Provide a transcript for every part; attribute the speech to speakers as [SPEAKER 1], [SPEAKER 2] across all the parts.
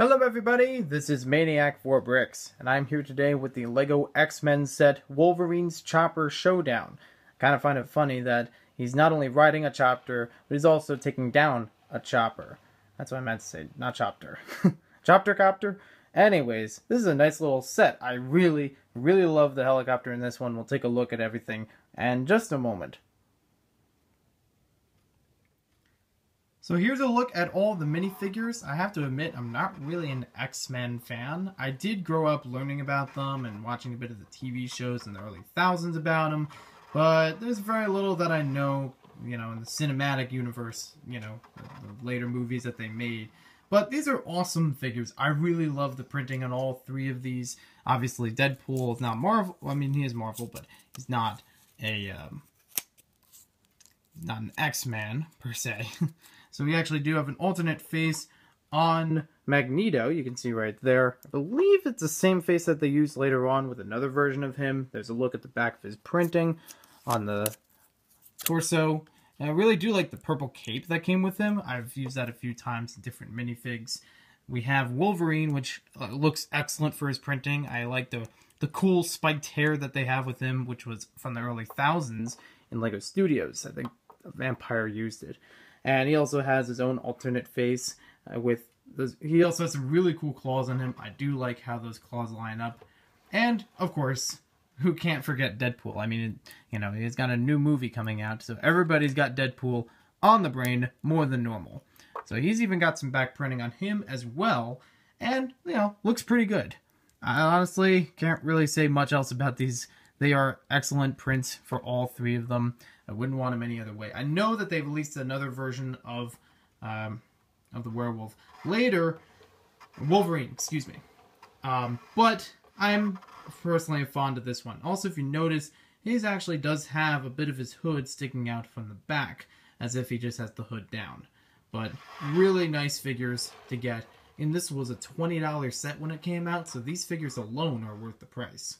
[SPEAKER 1] Hello everybody, this is Maniac4Bricks, and I'm here today with the LEGO X-Men set Wolverine's Chopper Showdown. I kind of find it funny that he's not only riding a chopper, but he's also taking down a chopper. That's what I meant to say, not chopper. Chopper copter? Anyways, this is a nice little set. I really love the helicopter in this one. We'll take a look at everything in just a moment. So here's a look at all the minifigures. I have to admit, I'm not really an X-Men fan. I did grow up learning about them and watching a bit of the TV shows in the early thousands about them, but there's very little that I know, in the cinematic universe, the later movies that they made. But these are awesome figures. I really love the printing on all three of these. Obviously, Deadpool is not Marvel. I mean, he is Marvel, but he's not an X-Man per se. So we actually do have an alternate face on Magneto. You can see right there. I believe it's the same face that they used later on with another version of him. There's a look at the back of his printing on the torso. And I really do like the purple cape that came with him. I've used that a few times in different minifigs. We have Wolverine, which looks excellent for his printing. I like the cool spiked hair that they have with him, which was from the early thousands in LEGO Studios. I think a Vampire used it. And he also has his own alternate face he also has some really cool claws on him. I do like how those claws line up. And, of course, who can't forget Deadpool? I mean, he's got a new movie coming out, so everybody's got Deadpool on the brain more than normal. So he's even got some back printing on him as well, and, looks pretty good. I honestly can't really say much else about these. They are excellent prints for all three of them. I wouldn't want them any other way. I know that they've released another version of the werewolf later. Wolverine, excuse me. But I'm personally fond of this one. Also, if you notice, he actually does have a bit of his hood sticking out from the back, as if he just has the hood down. But really nice figures to get. And this was a $20 set when it came out, so these figures alone are worth the price.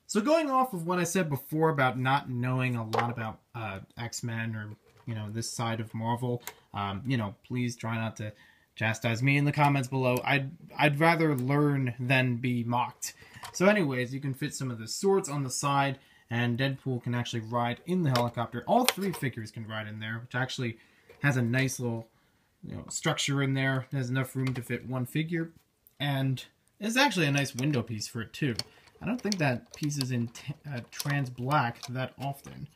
[SPEAKER 1] So going off of what I said before about not knowing a lot about X-Men or, this side of Marvel, please try not to chastise me in the comments below. I'd rather learn than be mocked. So anyways, you can fit some of the swords on the side, and Deadpool can actually ride in the helicopter. All three figures can ride in there, which actually has a nice little, structure in there. There's enough room to fit one figure, and it's actually a nice window piece for it too. I don't think that piece is in trans black that often.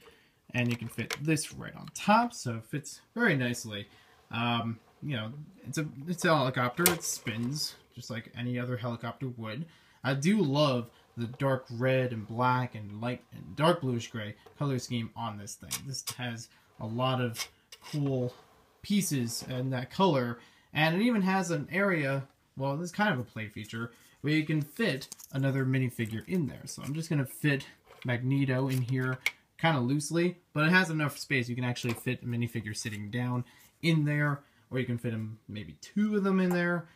[SPEAKER 1] And you can fit this right on top, so it fits very nicely. It's a helicopter. It spins just like any other helicopter would. I do love the dark red and black and light and dark bluish gray color scheme on this thing. This has a lot of cool pieces in that color, and it even has an area, well, this is kind of a play feature, where you can fit another minifigure in there. So I'm just going to fit Magneto in here kind of loosely, but it has enough space. You can actually fit a minifigure sitting down in there, or you can fit them, maybe two of them in there.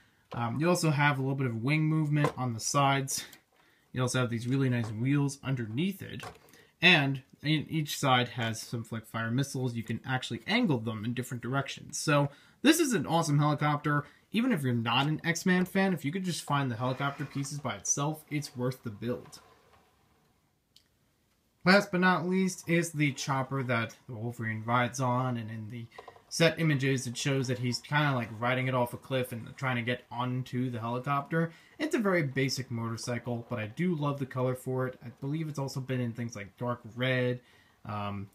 [SPEAKER 1] You also have a little bit of wing movement on the sides. You also have these really nice wheels underneath it. And each side has some flick fire missiles. You can actually angle them in different directions. So this is an awesome helicopter. Even if you're not an X-Men fan, if you could just find the helicopter pieces by itself, it's worth the build. Last but not least is the chopper that the Wolverine rides on, and in the set images it shows that he's kind of like riding it off a cliff and trying to get onto the helicopter. It's a very basic motorcycle, but I do love the color for it. I believe it's also been in things like dark red,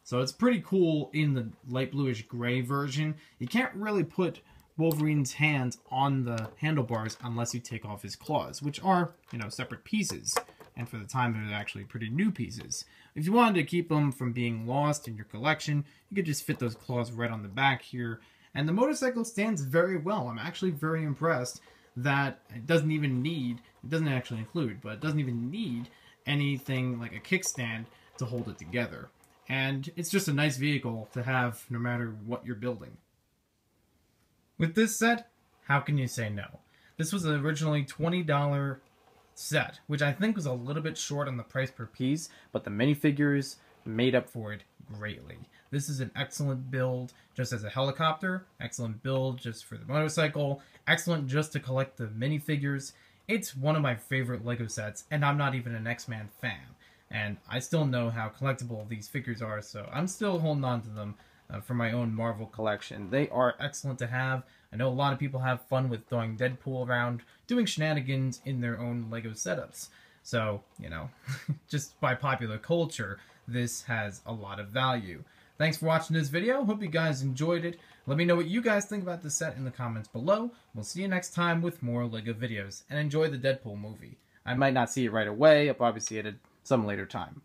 [SPEAKER 1] so it's pretty cool in the light bluish gray version. You can't really put Wolverine's hands on the handlebars unless you take off his claws, which are, separate pieces. And for the time, they're actually pretty new pieces. If you wanted to keep them from being lost in your collection, you could just fit those claws right on the back here. And the motorcycle stands very well. I'm actually very impressed that it doesn't actually include, but it doesn't even need anything like a kickstand to hold it together. And it's just a nice vehicle to have no matter what you're building. With this set, how can you say no? This was originally $20 set, which I think was a little bit short on the price per piece, but the minifigures made up for it greatly. This is an excellent build just as a helicopter, excellent build just for the motorcycle, excellent just to collect the minifigures. It's one of my favorite LEGO sets, and I'm not even an X-Men fan. And I still know how collectible these figures are, so I'm still holding on to them for my own Marvel collection. They are excellent to have. I know a lot of people have fun with throwing Deadpool around, doing shenanigans in their own LEGO setups. So, you know, just by popular culture, this has a lot of value. Thanks for watching this video. Hope you guys enjoyed it. Let me know what you guys think about the set in the comments below. We'll see you next time with more LEGO videos. And enjoy the Deadpool movie. I might not see it right away. I'll probably see it at some later time.